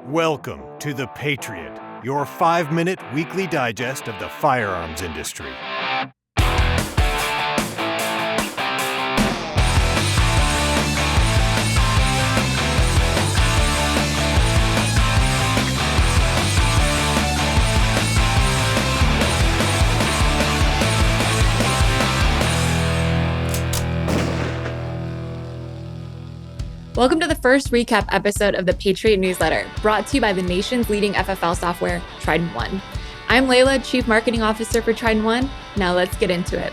Welcome to The Patriot, your 5-minute weekly digest of the firearms industry. Welcome to the first recap episode of the Patriot newsletter, brought to you by the nation's leading FFL software, Trident One. I'm Layla, Chief Marketing Officer for Trident One. Now let's get into it.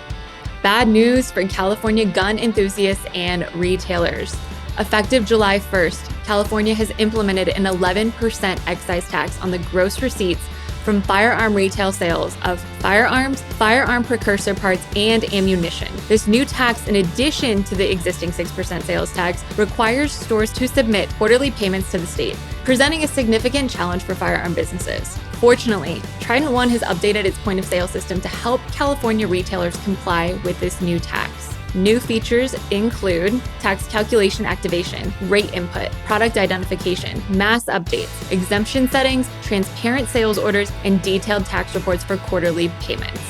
Bad news for California gun enthusiasts and retailers. Effective July 1st, California has implemented an 11% excise tax on the gross receipts from firearm retail sales of firearms, firearm precursor parts, and ammunition. This new tax, in addition to the existing 6% sales tax, requires stores to submit quarterly payments to the state, presenting a significant challenge for firearm businesses. Fortunately, Trident One has updated its point-of-sale system to help California retailers comply with this new tax. New features include tax calculation activation, rate input, product identification, mass updates, exemption settings, transparent sales orders, and detailed tax reports for quarterly payments.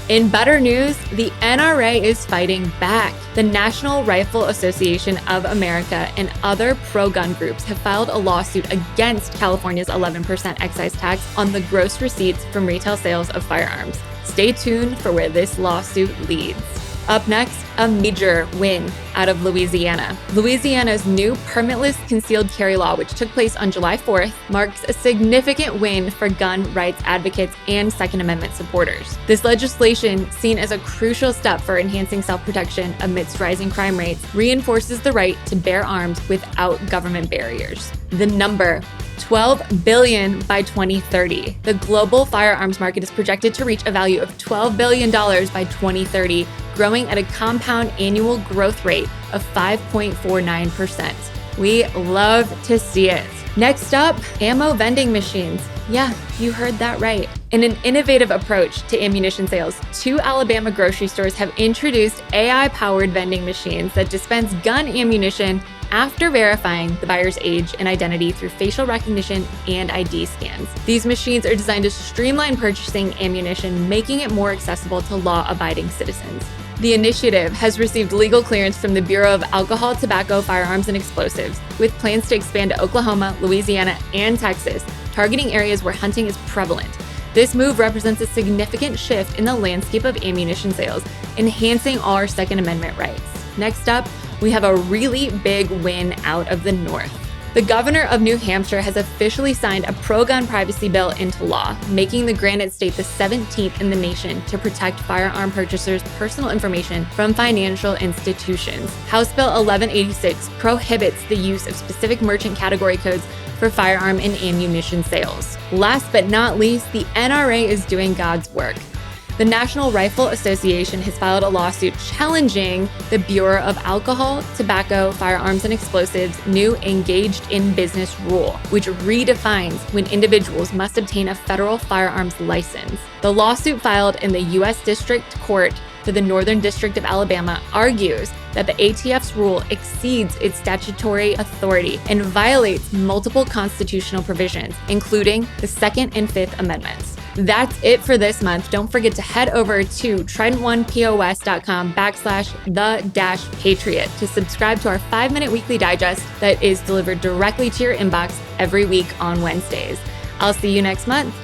In better news, the NRA is fighting back. The National Rifle Association of America and other pro-gun groups have filed a lawsuit against California's 11% excise tax on the gross receipts from retail sales of firearms. Stay tuned for where this lawsuit leads. Up next, a major win out of Louisiana. Louisiana's new permitless concealed carry law, which took place on July 4th, marks a significant win for gun rights advocates and Second Amendment supporters. This legislation, seen as a crucial step for enhancing self-protection amidst rising crime rates, reinforces the right to bear arms without government barriers. The number: $12 billion by 2030. The global firearms market is projected to reach a value of $12 billion by 2030, growing at a compound annual growth rate of 5.49%. We love to see it. Next up, ammo vending machines. Yeah, you heard that right. In an innovative approach to ammunition sales, 2 Alabama grocery stores have introduced AI-powered vending machines that dispense gun ammunition after verifying the buyer's age and identity through facial recognition and ID scans. These machines are designed to streamline purchasing ammunition, making it more accessible to law-abiding citizens. The initiative has received legal clearance from the Bureau of Alcohol, Tobacco, Firearms, and Explosives, with plans to expand to Oklahoma, Louisiana, and Texas, targeting areas where hunting is prevalent. This move represents a significant shift in the landscape of ammunition sales, enhancing our Second Amendment rights. Next up, we have a really big win out of the North. The governor of New Hampshire has officially signed a pro-gun privacy bill into law, making the Granite State the 17th in the nation to protect firearm purchasers' personal information from financial institutions. House Bill 1186 prohibits the use of specific merchant category codes for firearm and ammunition sales. Last but not least, the NRA is doing God's work. The National Rifle Association has filed a lawsuit challenging the Bureau of Alcohol, Tobacco, Firearms, and Explosives' new Engaged in Business rule, which redefines when individuals must obtain a federal firearms license. The lawsuit filed in the U.S. District Court for the Northern District of Alabama argues that the ATF's rule exceeds its statutory authority and violates multiple constitutional provisions, including the Second and Fifth Amendments. That's it for this month. Don't forget to head over to tridentonepos.com/the-patriot to subscribe to our 5-minute weekly digest that is delivered directly to your inbox every week on Wednesdays. I'll see you next month.